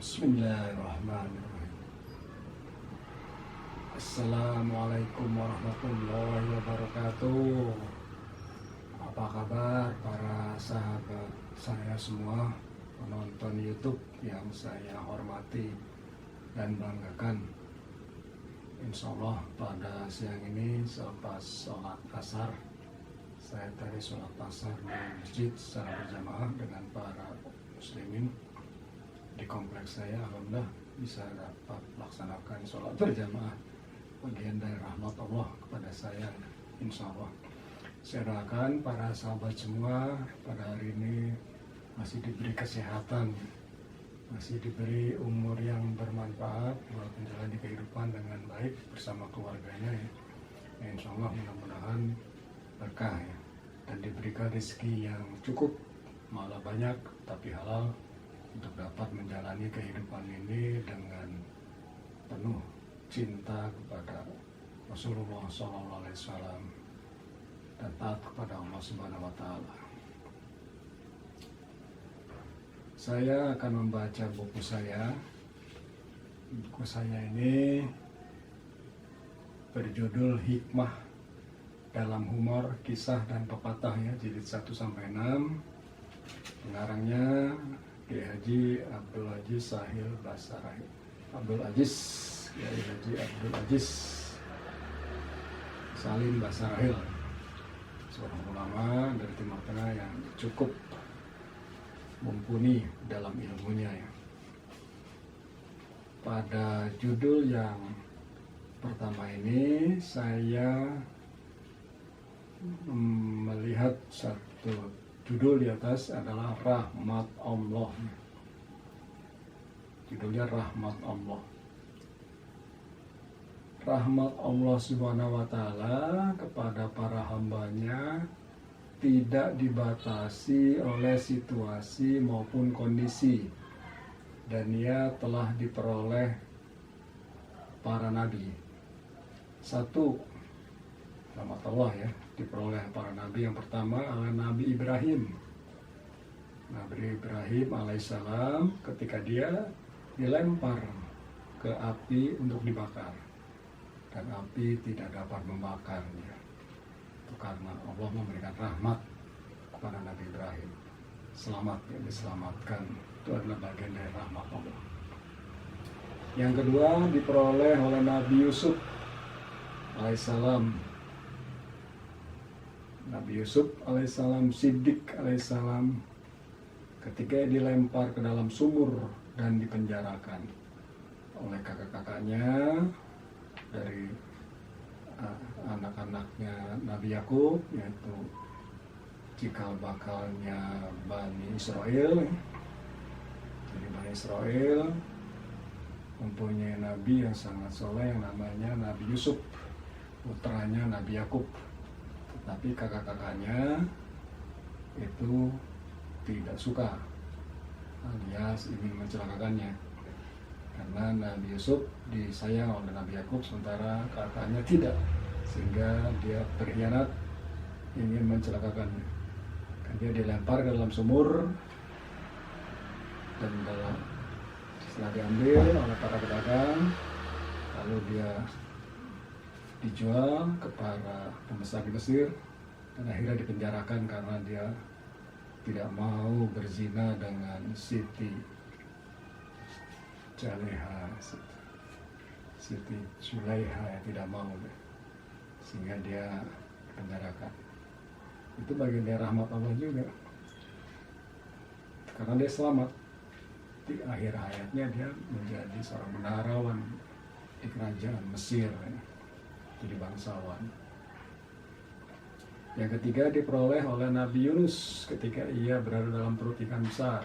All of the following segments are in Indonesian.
Bismillahirrahmanirrahim. Assalamualaikum warahmatullahi wabarakatuh. Apa kabar para sahabat saya semua, penonton YouTube yang saya hormati dan banggakan. Insya Allah pada siang ini selepas sholat asar, saya tadi sholat asar di masjid secara berjamaah dengan para muslimin di kompleks saya. Alhamdulillah bisa dapat melaksanakan sholat berjamaah, bagian dari rahmat Allah kepada saya. Insya Allah saya doakan para sahabat semua pada hari ini masih diberi kesehatan, masih diberi umur yang bermanfaat buat menjalani kehidupan dengan baik bersama keluarganya ya. Insya Allah mudah-mudahan berkah ya, dan diberikan rezeki yang cukup, malah banyak tapi halal, untuk dapat menjalani kehidupan ini dengan penuh cinta kepada Rasulullah SAW dan taat kepada Allah Subhanahu wa Ta'ala. Saya akan membaca buku saya. Buku saya ini berjudul Hikmah dalam Humor, Kisah dan Pepatah ya, jilid 1-6. Pengarangnya Kiai Haji Abdul Aziz Sahil Basarahi. Kiai Haji Abdul Aziz Salim Basarahil, seorang ulama dari Timur Tengah yang cukup mumpuni dalam ilmunya ya. Pada judul yang pertama ini saya melihat satu judul di atas adalah Rahmat Allah. Judulnya Rahmat Allah. Rahmat Allah Subhanahu wa Ta'ala kepada para hambanya tidak dibatasi oleh situasi maupun kondisi, dan ia telah diperoleh para nabi. Satu, rahmat Allah ya, diperoleh para nabi. Yang pertama adalah Nabi Ibrahim. Nabi Ibrahim alaihissalam ketika dia dilempar ke api untuk dibakar, dan api tidak dapat membakarnya. Itu karena Allah memberikan rahmat kepada Nabi Ibrahim. Selamat ya, diselamatkan. Itu adalah bagian dari rahmat Allah. Yang kedua diperoleh oleh Nabi Yusuf alaihissalam. Nabi Yusuf alaihissalam, Siddiq alaihissalam, ketika dilempar ke dalam sumur dan dipenjarakan oleh kakak-kakaknya dari anak-anaknya Nabi Yakub, yaitu cikal bakalnya Bani Israel. Jadi Bani Israel mempunyai nabi yang sangat soleh yang namanya Nabi Yusuf, putranya Nabi Yakub. Tapi kakak-kakaknya itu tidak suka, alias ingin mencelakakannya, karena Nabi Yusuf disayang oleh Nabi Yakub sementara kakaknya tidak, sehingga dia berkhianat, ingin mencelakakannya. Dia dilempar ke dalam sumur, dan setelah diambil oleh para pedagang, lalu dia dijual kepada pembesar di Mesir, dan akhirnya dipenjarakan karena dia tidak mau berzina dengan Siti Sulaiha, yang tidak mau, sehingga dia dipenjarakan. Itu bagian dari rahmat Allah juga, karena dia selamat. Di akhir hayatnya dia menjadi seorang menarawan di kerajaan Mesir, jadi bangsawan. Yang ketiga diperoleh oleh Nabi Yunus ketika ia berada dalam perut ikan besar.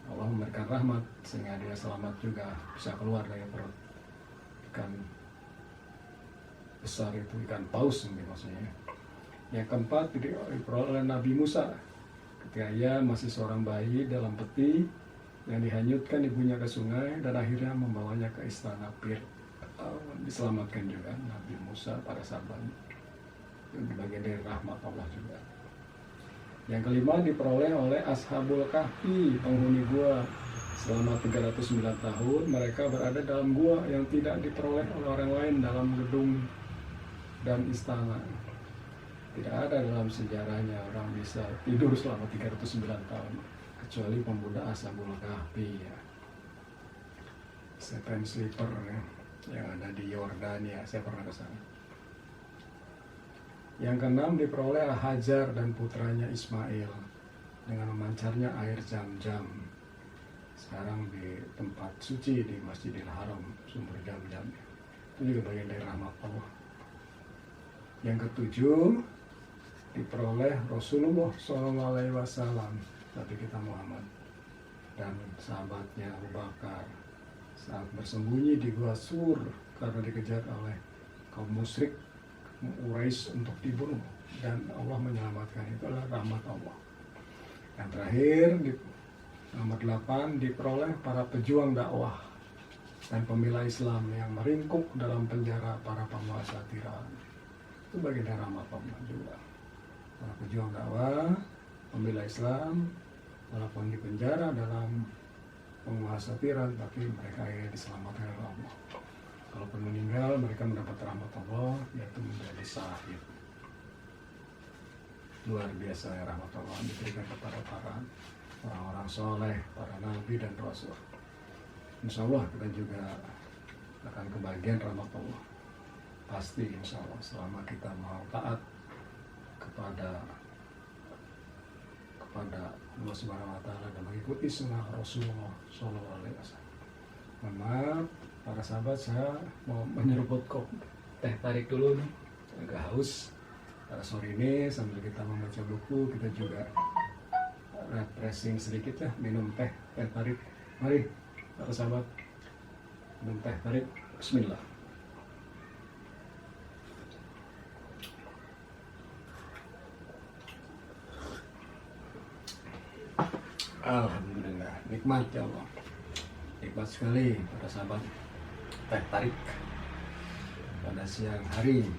Allah memberikan rahmat sehingga dia selamat juga, bisa keluar dari perut ikan besar itu, ikan paus maksudnya. Yang keempat diperoleh oleh Nabi Musa ketika ia masih seorang bayi dalam peti yang dihanyutkan ibunya ke sungai, dan akhirnya membawanya ke istana diselamatkan juga Nabi Musa pada sahabatnya. Itu bagian dari rahmat Allah juga. Yang kelima diperoleh oleh Ashabul Kahfi, penghuni gua Selama 309 tahun mereka berada dalam gua yang tidak diperoleh oleh orang lain dalam gedung dan istana. Tidak ada dalam sejarahnya orang bisa tidur selama 309 tahun kecuali pemuda Ashabul Kahfi ya. Seven Sleeper ya, yang ada di Yordania, saya pernah ke sana. Yang keenam diperoleh Hajar dan putranya Ismail dengan memancarnya air Zam-Zam. Sekarang di tempat suci di Masjidil Haram, sumber Zam-Zam. Itu juga bagian dari rahmat Allah. Yang ketujuh diperoleh Rasulullah SAW, Nabi kita Muhammad, dan sahabatnya Abu Bakar saat bersembunyi di Gua Sur karena dikejar oleh kaum musyrik Quraisy untuk dibunuh, dan Allah menyelamatkan. Itu adalah rahmat Allah. Yang terakhir di nomor 8 diperoleh para pejuang dakwah dan pembela Islam yang meringkuk dalam penjara para penguasa tiran. Itu bagian dari rahmat Allah juga. Para pejuang dakwah, pembela Islam, walaupun di penjara dalam penguasa tiran, tapi mereka akhirnya diselamatkan oleh Allah. Kalaupun meninggal, mereka mendapat rahmat Allah, yaitu menjadi syahid. Luar biasa ya rahmat Allah diberikan kepada para orang-orang soleh, para nabi dan rasul. Insya Allah kita juga akan kebagian rahmat Allah. Pasti insya Allah, selama kita mau taat kepada Allah Subhanahu Wa Taala dan mengikuti sunnah Rasulullah Shallallahu Alaihi Wasallam. Mohon maaf para sahabat, saya mau menyeruput teh tarik dulu nih, agak haus. Pada sore ini sambil kita membaca buku, kita juga refreshing sedikit ya, minum teh tarik. Mari para sahabat, minum teh tarik. Bismillah. Alhamdulillah, nikmat ya Allah, nikmat sekali para sahabat. Teh tarik pada siang hari.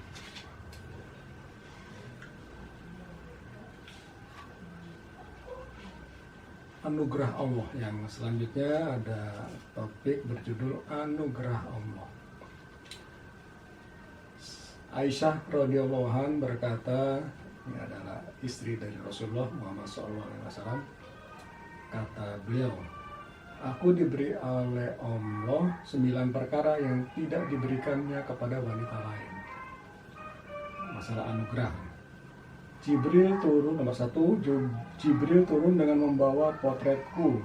Anugerah Allah. Yang selanjutnya ada topik berjudul Anugerah Allah. Aisyah radhiyallahu anha berkata, ini adalah istri dari Rasulullah Muhammad SAW. Kata beliau, aku diberi oleh Allah 9 perkara yang tidak diberikannya kepada wanita lain. Masalah anugerah. Jibril turun, nomor 1, Jibril turun dengan membawa potretku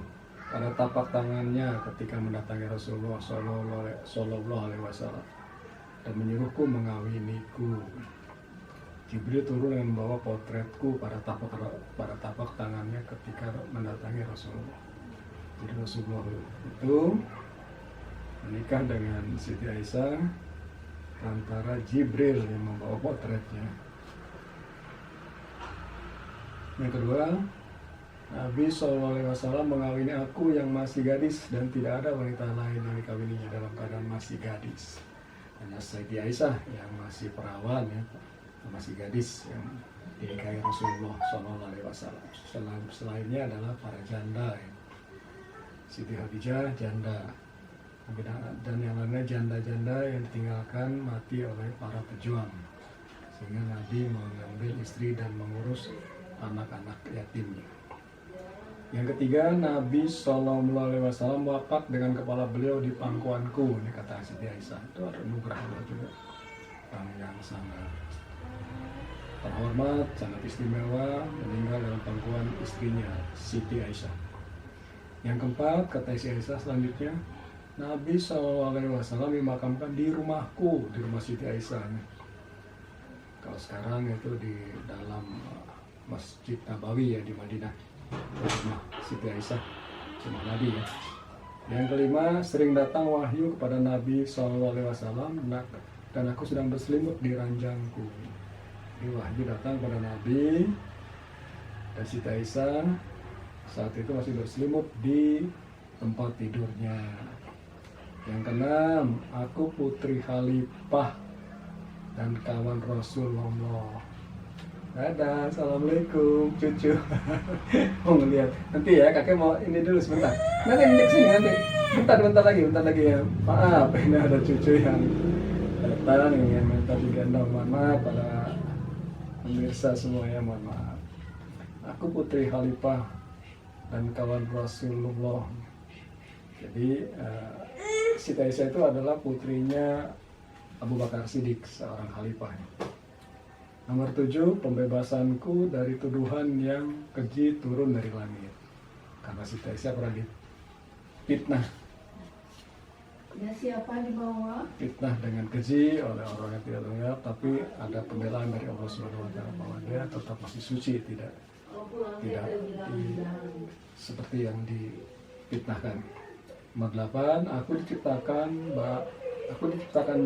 pada tapak tangannya ketika mendatangi Rasulullah Sallallahu Alaihi Wasallam dan menyuruhku mengawiniku. Jibril turun dengan membawa potretku pada tapak tangannya ketika mendatangi Rasulullah. Jadi Rasulullah itu menikah dengan Siti Aisyah antara Jibril yang membawa potretnya. Yang kedua, Nabi SAW mengawini aku yang masih gadis dan tidak ada wanita lain yang dikawininya dalam keadaan masih gadis. Hanya Siti Aisyah yang masih perawan ya, masih gadis yang dinikahi Rasulullah SAW. Selainnya adalah para janda ya. Siti Khadijah janda, dan yang lainnya janda-janda yang ditinggalkan mati oleh para pejuang, sehingga Nabi mengambil istri dan mengurus anak-anak yatimnya. Yang ketiga, Nabi SAW wafat dengan kepala beliau di pangkuanku. Ini kata Siti Aisyah. Itu ada anugerah Allah juga, yang sangat terhormat, sangat istimewa, meninggal dalam pangkuan istrinya Siti Aisyah. Yang keempat, kata Siti Aisyah selanjutnya, Nabi SAW dimakamkan di rumahku, di rumah Siti Aisyah. Kalau sekarang itu di dalam Masjid Nabawi ya di Madinah, rumah Siti Aisyah, rumah Nabi ya. Yang kelima, sering datang wahyu kepada Nabi SAW dan aku sedang berselimut di ranjangku. Jadi wahyu datang kepada Nabi dan Siti Aisyah saat itu masih berselimut di tempat tidurnya. Yang keenam, aku putri khalifah dan kawan Rasulullah. Dadah, assalamualaikum, cucu. Mau ngeliat. Nanti ya, kakek mau ini dulu sebentar. Nanti kesini nanti. Bentar lagi ya. Maaf, ini ada cucu yang datang ingin minta digendong. Mohon maaf pada pemirsa semuanya, mohon maaf. Aku Putri Khalifah dan kawan Rasulullah. Jadi Siti Aisyah itu adalah putrinya Abu Bakar Siddiq, seorang khalifah. Nomor 7, pembebasanku dari tuduhan yang keji turun dari langit. Karena Siti Aisyah pernah difitnah. Ya, siapa di bawah? Fitnah dengan keji oleh orang yang tidak tahu, tapi ada pembelaan dari Allah Subhanahu wa taala bahwa dia tetap masih suci, tidak seperti yang difitnahkan. Nomor 8, aku diciptakan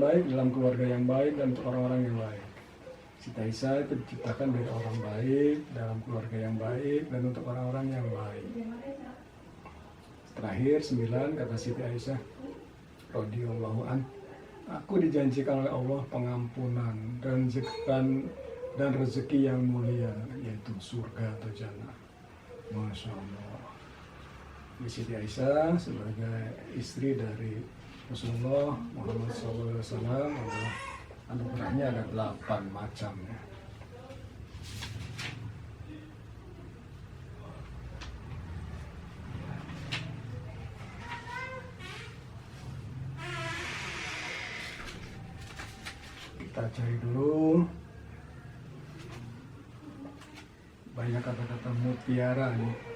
baik dalam keluarga yang baik dan untuk orang-orang yang baik. Siti Aisyah itu diciptakan dari orang baik, dalam keluarga yang baik, dan untuk orang-orang yang baik. Terakhir 9, kata Siti Aisyah radhiyallahu an, aku dijanjikan oleh Allah pengampunan dan rezeki yang mulia, yaitu surga atau jannah. Masya Allah. Siti Aisyah sebagai istri dari Rasulullah Muhammad SAW adalah anugerahnya ada 8 macam ya. Kita cari dulu. Banyak kata-kata mutiara nih.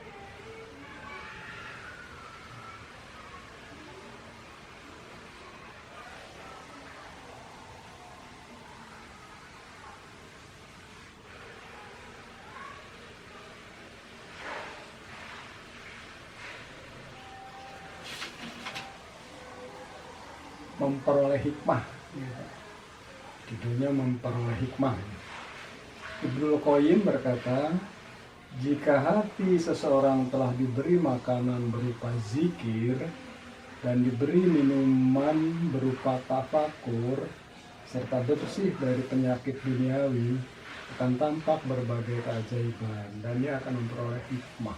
Memperoleh hikmah, judulnya memperoleh hikmah. Ibnul Qayyim berkata, jika hati seseorang telah diberi makanan berupa zikir dan diberi minuman berupa tafakur serta bersih dari penyakit duniawi, akan tampak berbagai keajaiban dan dia akan memperoleh hikmah.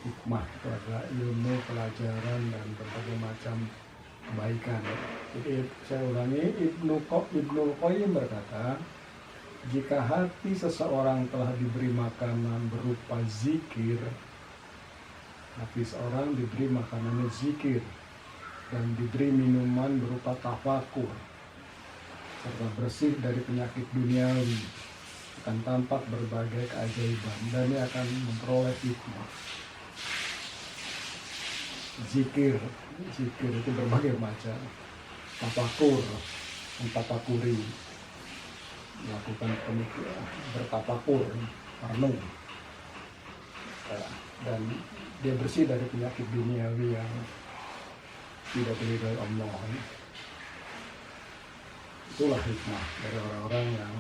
Hikmah itu adalah ilmu, pelajaran, dan berbagai macam kebaikan. Jadi saya ulangi, Ibnul Qayyim berkata, jika hati seseorang telah diberi makanan berupa zikir, hati seorang diberi makanannya zikir dan diberi minuman berupa tafakur serta bersih dari penyakit duniawi, akan tampak berbagai keajaiban dan dia akan memperoleh hikmah. Zikir itu berbagai macam. Tafakur, mentafakuri, melakukan pemikiran, bertafakur, merenung, dan dia bersih dari penyakit duniawi yang tidak diridhoi Allah. Itulah hikmah dari orang-orang yang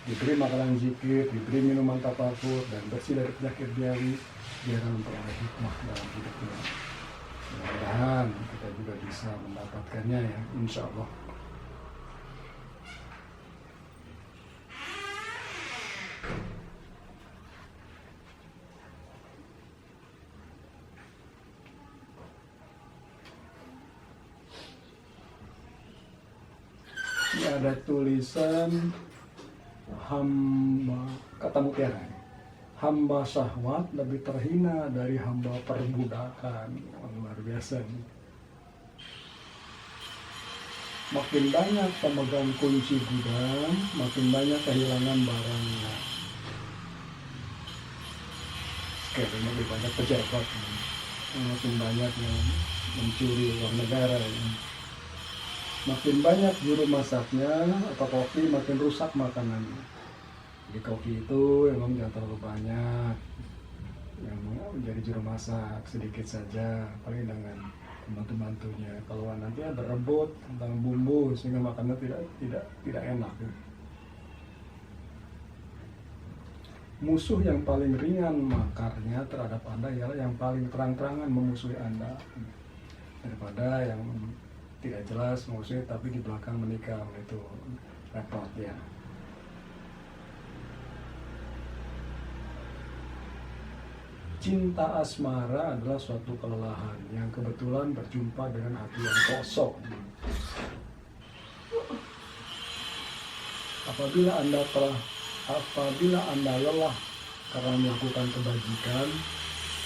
diberi makanan zikir, diberi minuman tafakur, dan bersih dari penyakit duniawi. Dia akan memperoleh hikmah dalam hidupnya. Mudah-mudahan kita juga bisa mendapatkannya ya, insya Allah. Ini ada tulisan hamba, kata mutiara. Hamba syahwat lebih terhina dari hamba perbudakan. Luar biasa nih. Makin banyak pemegang kunci gudang, makin banyak kehilangan barangnya. Sekarang lebih banyak pejabat, makin banyak yang mencuri uang negara. Makin banyak juru masaknya atau koki, makin rusak makanannya. Di koki itu emang jangan terlalu banyak yang menjadi juru masak, sedikit saja, paling dengan pembantu-bantunya. Kalau nanti berebut tentang bumbu sehingga makannya tidak enak. Musuh yang paling ringan makarnya terhadap Anda ialah yang paling terang-terangan memusuhi Anda, daripada yang tidak jelas musuhnya tapi di belakang menikam. Itu repot ya. cinta asmara adalah suatu kelelahan yang kebetulan berjumpa dengan hati yang kosong. Apabila Anda lelah karena melakukan kebajikan,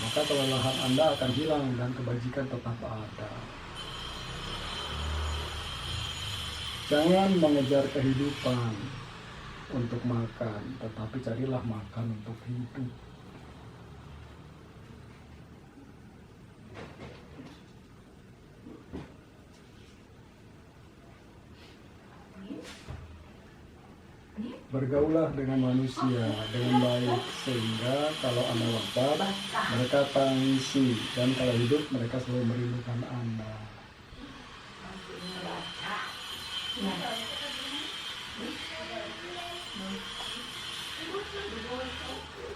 maka kelelahan Anda akan hilang dan kebajikan tetap ada. Jangan mengejar kehidupan untuk makan, tetapi carilah makan untuk hidup. Bergaulah dengan manusia dengan baik, sehingga kalau Anda wafat, mereka tangisi, dan kalau hidup, mereka selalu merindukan Anda.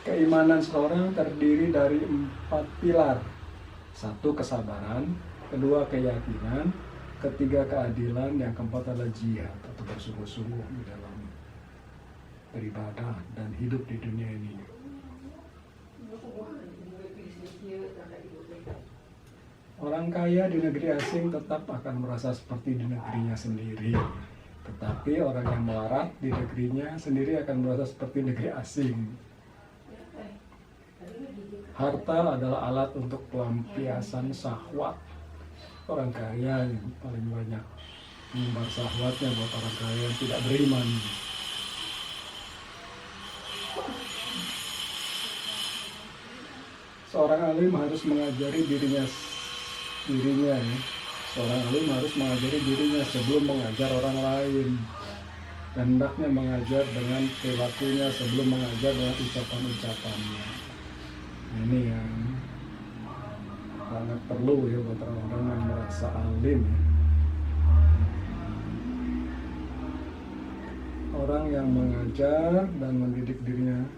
Keimanan seseorang terdiri dari 4 pilar. 1, kesabaran. 2, keyakinan. 3, keadilan. Yang keempat adalah jihad atau bersungguh-sungguh di dalam beribadah dan hidup di dunia ini. Orang kaya di negeri asing tetap akan merasa seperti di negerinya sendiri. Tetapi orang yang melarat di negerinya sendiri akan merasa seperti negeri asing. Harta adalah alat untuk pelampiasan syahwat. Orang kaya yang paling banyak menyumbar syahwatnya buat orang kaya yang tidak beriman. Seorang alim harus mengajari dirinya ya. Seorang alim harus mengajari dirinya sebelum mengajar orang lain. Dan hendaknya mengajar dengan perilakunya sebelum mengajar dengan ucapan-ucapannya. Ini yang sangat perlu ya buat orang-orang yang merasa alim. Orang yang mengajar dan mendidik dirinya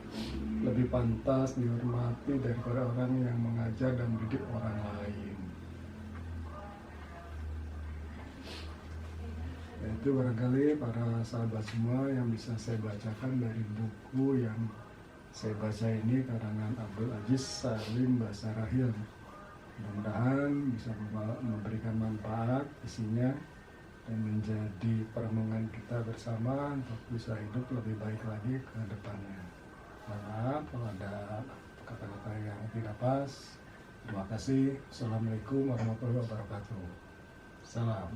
lebih pantas dihormati daripada orang yang mengajar dan mendidik orang lain. Itu barangkali para sahabat semua yang bisa saya bacakan dari buku yang saya baca ini, karangan Abdul Aziz Salim Basarahil. Mudah-mudahan bisa memberikan manfaat isinya dan menjadi perenungan kita bersama untuk bisa hidup lebih baik lagi ke depannya. Maaf kalau ada kata-kata yang tidak pas. Terima kasih. Assalamualaikum warahmatullahi wabarakatuh. Salam.